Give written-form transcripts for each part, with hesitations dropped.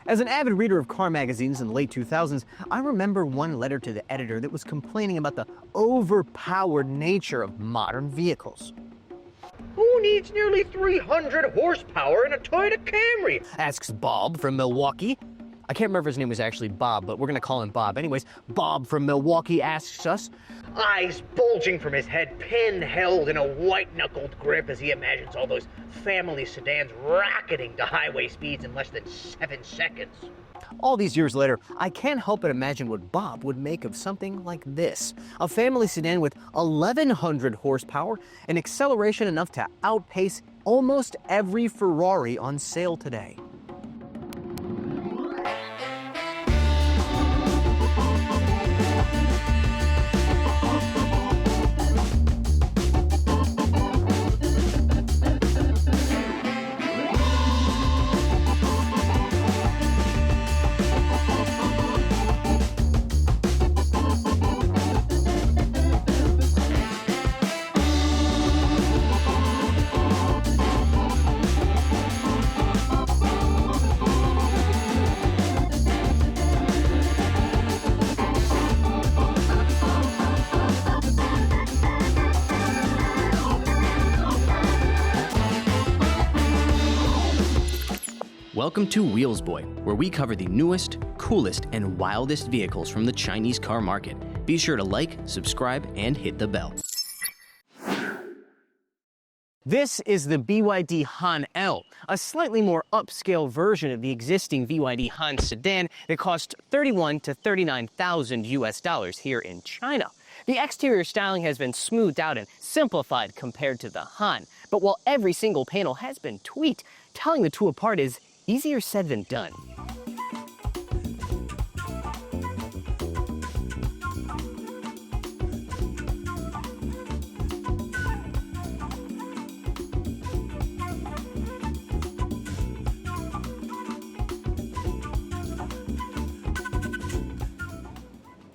As an avid reader of car magazines in the late 2000s, I remember one letter to the editor that was complaining about the overpowered nature of modern vehicles. Who needs nearly 300 horsepower in a Toyota Camry? Asks Bob from Milwaukee. I can't remember if his name was actually Bob, but we're gonna call him Bob. Anyways, Bob from Milwaukee asks us, Eyes bulging from his head, pin held in a white-knuckled grip as he imagines all those family sedans rocketing to highway speeds in less than 7 seconds. all these years later, I can't help but imagine what Bob would make of something like this. A family sedan with 1,100 horsepower and acceleration enough to outpace almost every Ferrari on sale today. Welcome to Wheelsboy, where we cover the newest, coolest, and wildest vehicles from the Chinese car market. Be sure to like, subscribe, and hit the bell. This is the BYD Han L, a slightly more upscale version of the existing BYD Han sedan that costs $31,000 to $39,000 US here in China. The exterior styling has been smoothed out and simplified compared to the Han, but while every single panel has been tweaked, telling the two apart is easier said than done.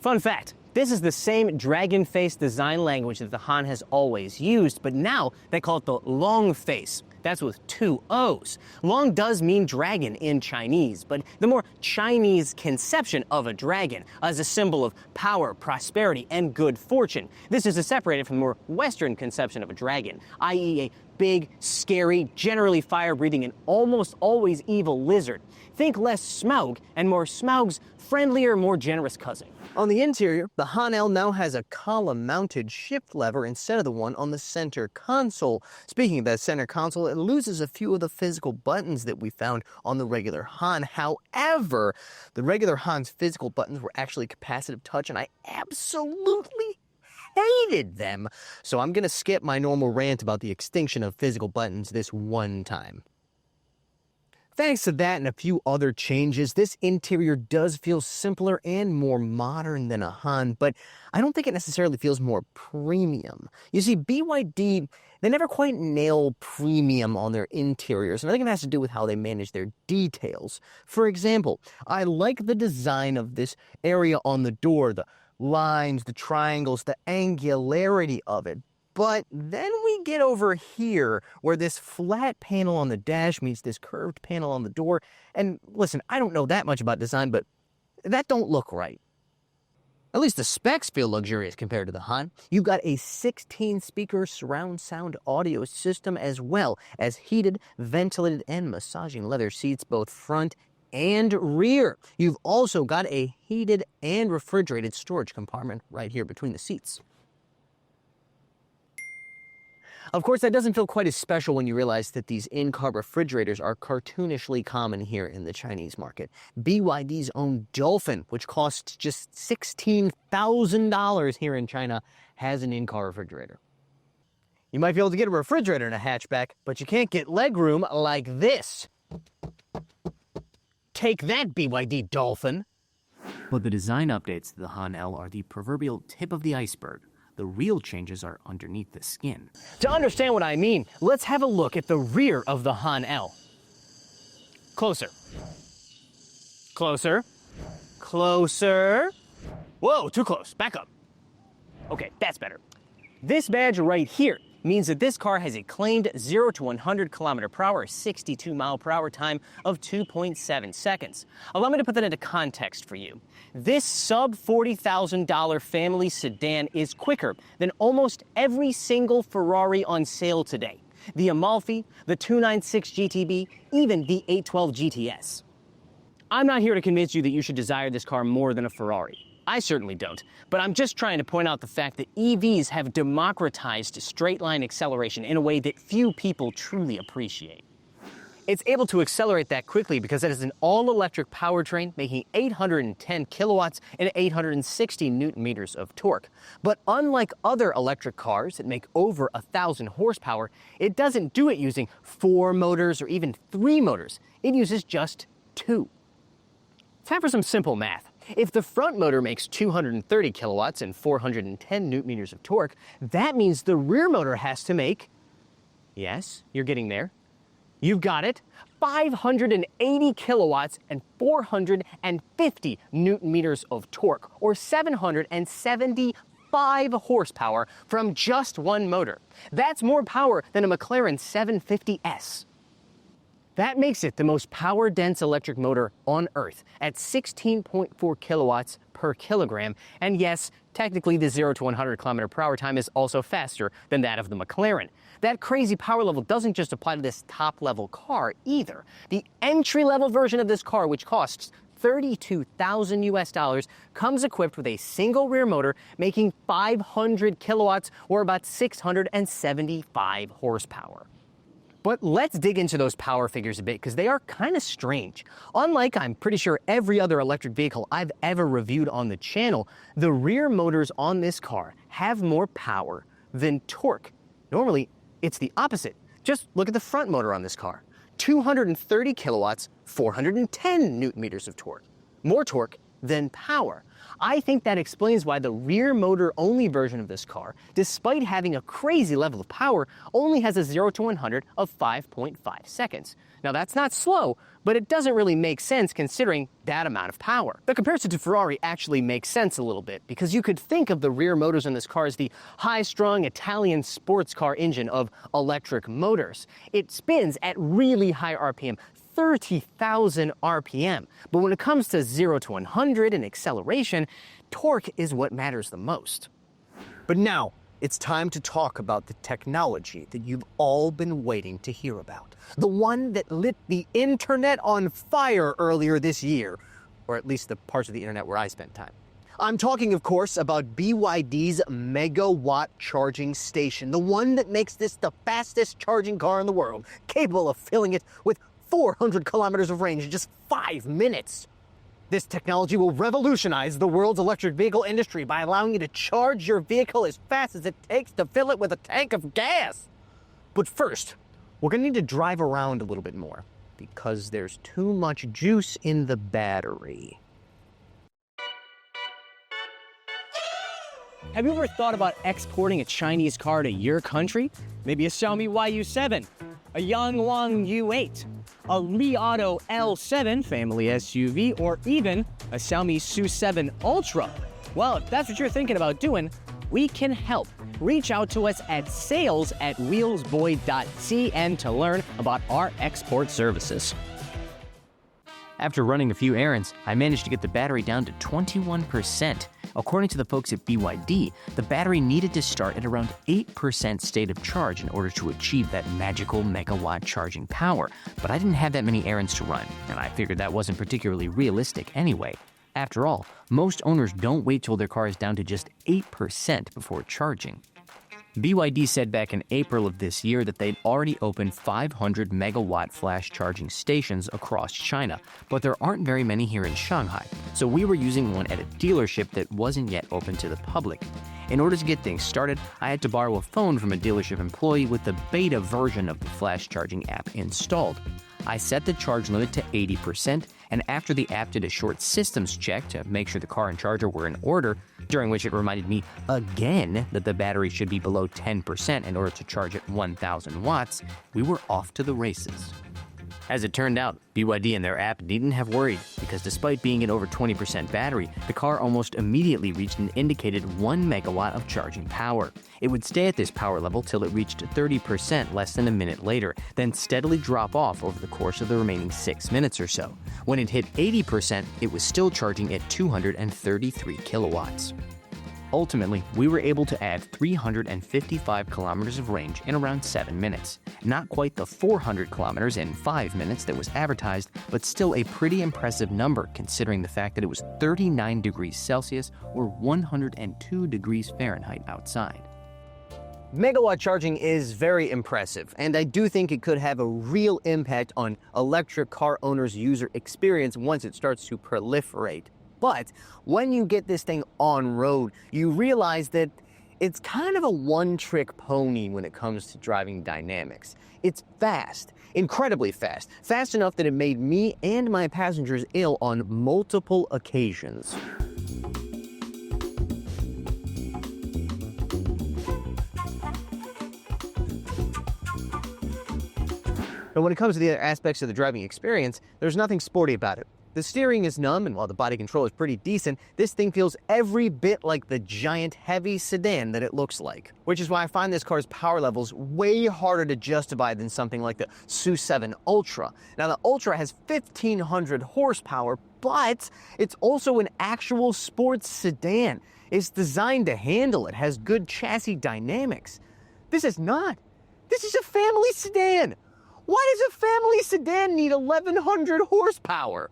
Fun fact, this is the same dragon face design language that the Han has always used, but now they call it the Loong Face. That's with 2 O's. Long does mean dragon in Chinese, but the more Chinese conception of a dragon as a symbol of power, prosperity, and good fortune. This is separated from the more Western conception of a dragon, i.e. a big, scary, generally fire-breathing, and almost always evil lizard. Think less Smaug and more Smaug's friendlier, more generous cousin. On the interior, the Han L now has a column-mounted shift lever instead of the one on the center console. Speaking of that center console, it loses a few of the physical buttons that we found on the regular Han. However, the regular Han's physical buttons were actually capacitive touch, and I absolutely hated them. So I'm gonna skip my normal rant about the extinction of physical buttons this one time. Thanks to that and a few other changes, this interior does feel simpler and more modern than a Han, but I don't think it necessarily feels more premium. You see, BYD, they never quite nail premium on their interiors, and I think it has to do with how they manage their details. For example, I like the design of this area on the door, the lines, the triangles, the angularity of it. But then we get over here where this flat panel on the dash meets this curved panel on the door. And listen, I don't know that much about design, but that don't look right. At least the specs feel luxurious compared to the Han. You've got a 16-speaker surround sound audio system as well as heated, ventilated, and massaging leather seats both front and rear. You've also got a heated and refrigerated storage compartment right here between the seats. Of course, that doesn't feel quite as special when you realize that these in-car refrigerators are cartoonishly common here in the Chinese market. BYD's own Dolphin, which costs just $16,000 here in China, has an in-car refrigerator. You might be able to get a refrigerator in a hatchback, but you can't get legroom like this. Take that, BYD Dolphin! But the design updates to the Han L are the proverbial tip of the iceberg. The real changes are underneath the skin. To understand what I mean, let's have a look at the rear of the Han L. Closer. Closer. Closer. Whoa, too close. Back up. Okay, that's better. This badge right here means that this car has a claimed 0 to 100 km per hour, 62 mile per hour time of 2.7 seconds. Allow me to put that into context for you. This sub $40,000 family sedan is quicker than almost every single Ferrari on sale today. The Amalfi, the 296 GTB, even the 812 GTS. I'm not here to convince you that you should desire this car more than a Ferrari. I certainly don't, but I'm just trying to point out the fact that EVs have democratized straight-line acceleration in a way that few people truly appreciate. It's able to accelerate that quickly because it is an all-electric powertrain making 810 kilowatts and 860 newton meters of torque. But unlike other electric cars that make over 1,000 horsepower, it doesn't do it using 4 motors or even 3 motors. It uses just 2. Time for some simple math. If the front motor makes 230 kilowatts and 410 newton meters of torque, that means the rear motor has to make, yes, you're getting there, you've got it, 580 kilowatts and 450 newton meters of torque, or 775 horsepower from just one motor. That's more power than a McLaren 750S. That makes it the most power-dense electric motor on Earth at 16.4 kilowatts per kilogram. And yes, technically the 0 to 100 km per hour time is also faster than that of the McLaren. That crazy power level doesn't just apply to this top-level car either. The entry-level version of this car, which costs $32,000 US, comes equipped with a single rear motor making 500 kilowatts or about 675 horsepower. But let's dig into those power figures a bit because they are kind of strange. Unlike, I'm pretty sure, every other electric vehicle I've ever reviewed on the channel, the rear motors on this car have more power than torque. Normally, it's the opposite. Just look at the front motor on this car. 230 kilowatts, 410 newton meters of torque. More torque than power. I think that explains why the rear motor only version of this car, despite having a crazy level of power, only has a 0 to 100 of 5.5 seconds. Now that's not slow, but it doesn't really make sense considering that amount of power. The comparison to Ferrari actually makes sense a little bit because you could think of the rear motors in this car as the high-strung Italian sports car engine of electric motors. It spins at really high RPM, 30,000 RPM. But when it comes to 0 to 100 and acceleration, torque is what matters the most. But now, it's time to talk about the technology that you've all been waiting to hear about. The one that lit the internet on fire earlier this year, or at least the parts of the internet where I spent time. I'm talking, of course, about BYD's Megawatt Charging station, the one that makes this the fastest charging car in the world, capable of filling it with 400 kilometers of range in just 5 minutes. This technology will revolutionize the world's electric vehicle industry by allowing you to charge your vehicle as fast as it takes to fill it with a tank of gas. But first, we're going to need to drive around a little bit more because there's too much juice in the battery. Have you ever thought about exporting a Chinese car to your country? Maybe a Xiaomi YU7, a Yangwang U8, a Li Auto L7 family SUV, or even a Xiaomi SU7 Ultra. Well, if that's what you're thinking about doing, we can help. Reach out to us at sales@wheelsboy.cn to learn about our export services. After running a few errands, I managed to get the battery down to 21%. According to the folks at BYD, the battery needed to start at around 8% state of charge in order to achieve that magical megawatt charging power. But I didn't have that many errands to run, and I figured that wasn't particularly realistic anyway. After all, most owners don't wait till their car is down to just 8% before charging. BYD said back in April of this year that they'd already opened 500 megawatt flash charging stations across China, but there aren't very many here in Shanghai, so we were using one at a dealership that wasn't yet open to the public. In order to get things started, I had to borrow a phone from a dealership employee with the beta version of the flash charging app installed. I set the charge limit to 80%, and after the app did a short systems check to make sure the car and charger were in order, during which it reminded me again that the battery should be below 10% in order to charge at 1,000 watts, we were off to the races. As it turned out, BYD and their app needn't have worried because despite being at over 20% battery, the car almost immediately reached an indicated 1 megawatt of charging power. It would stay at this power level till it reached 30% less than a minute later, then steadily drop off over the course of the remaining 6 minutes or so. When it hit 80%, it was still charging at 233 kilowatts. Ultimately, we were able to add 355 kilometers of range in around 7 minutes. Not quite the 400 kilometers in 5 minutes that was advertised, but still a pretty impressive number considering the fact that it was 39 degrees Celsius or 102 degrees Fahrenheit outside. Megawatt charging is very impressive, and I do think it could have a real impact on electric car owners' user experience once it starts to proliferate. But when you get this thing on road, you realize that it's kind of a one-trick pony when it comes to driving dynamics. It's fast, incredibly fast, fast enough that it made me and my passengers ill on multiple occasions. But when it comes to the other aspects of the driving experience, there's nothing sporty about it. The steering is numb, and while the body control is pretty decent, this thing feels every bit like the giant, heavy sedan that it looks like. Which is why I find this car's power levels way harder to justify than something like the SU7 Ultra. Now, the Ultra has 1,500 horsepower, but it's also an actual sports sedan. It's designed to handle it, has good chassis dynamics. This is not. This is a family sedan. Why does a family sedan need 1,100 horsepower?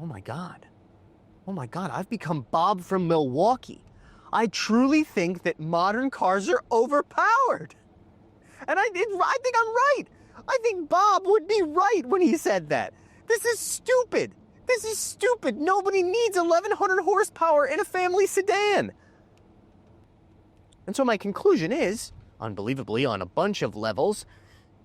Oh my God, I've become Bob from Milwaukee. I truly think that modern cars are overpowered. And I think I'm right. I think Bob would be right when he said that. This is stupid. Nobody needs 1,100 horsepower in a family sedan. And so my conclusion is, unbelievably on a bunch of levels,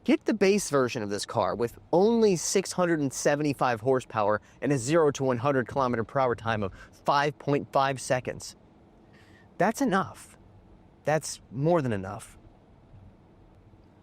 get the base version of this car with only 675 horsepower and a 0 to 100 kilometer per hour time of 5.5 seconds. That's enough. That's more than enough.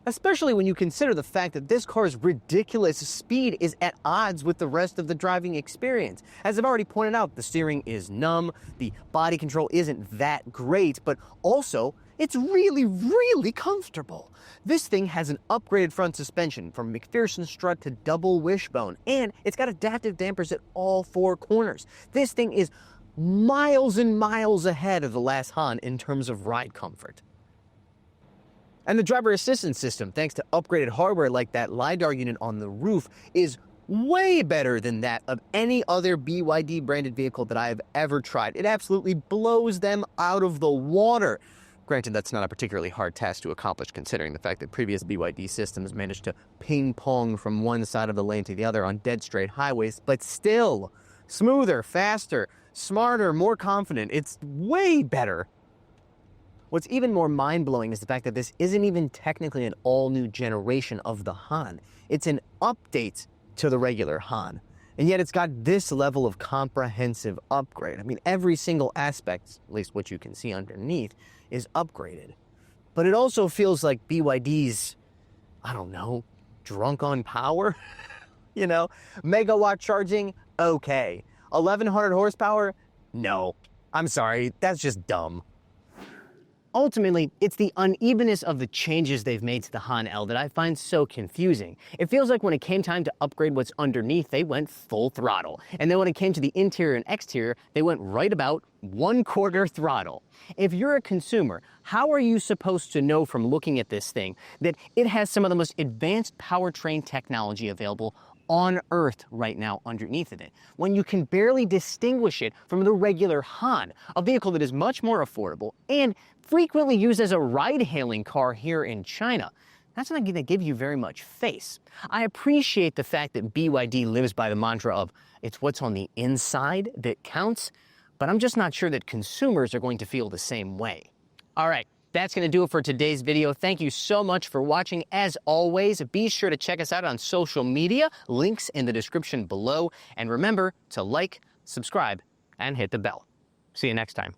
Especially when you consider the fact that this car's ridiculous speed is at odds with the rest of the driving experience. As I've already pointed out, the steering is numb, the body control isn't that great, but also it's really, really comfortable. This thing has an upgraded front suspension from McPherson strut to double wishbone, and it's got adaptive dampers at all 4 corners. This thing is miles and miles ahead of the last Han in terms of ride comfort. And the driver assistance system, thanks to upgraded hardware like that LiDAR unit on the roof, is way better than that of any other BYD branded vehicle that I have ever tried. It absolutely blows them out of the water. Granted, that's not a particularly hard task to accomplish considering the fact that previous BYD systems managed to ping-pong from one side of the lane to the other on dead straight highways, but still, smoother, faster, smarter, more confident. It's way better. What's even more mind-blowing is the fact that this isn't even technically an all-new generation of the Han. It's an update to the regular Han. And yet it's got this level of comprehensive upgrade. I mean, every single aspect, at least what you can see underneath, is upgraded. But it also feels like BYD's, I don't know, drunk on power? You know, megawatt charging, okay. 1,100 horsepower? No. I'm sorry, that's just dumb. Ultimately, it's the unevenness of the changes they've made to the Han L that I find so confusing. It feels like when it came time to upgrade what's underneath, they went full throttle. And then when it came to the interior and exterior, they went right about 1/4 throttle. If you're a consumer, how are you supposed to know from looking at this thing that it has some of the most advanced powertrain technology available on Earth right now underneath of it, when you can barely distinguish it from the regular Han, a vehicle that is much more affordable and frequently used as a ride-hailing car here in China? That's not going to give you very much face. I appreciate the fact that BYD lives by the mantra of it's what's on the inside that counts, but I'm just not sure that consumers are going to feel the same way. All right. That's going to do it for today's video. Thank you so much for watching. As always, be sure to check us out on social media. Links in the description below. And remember to like, subscribe, and hit the bell. See you next time.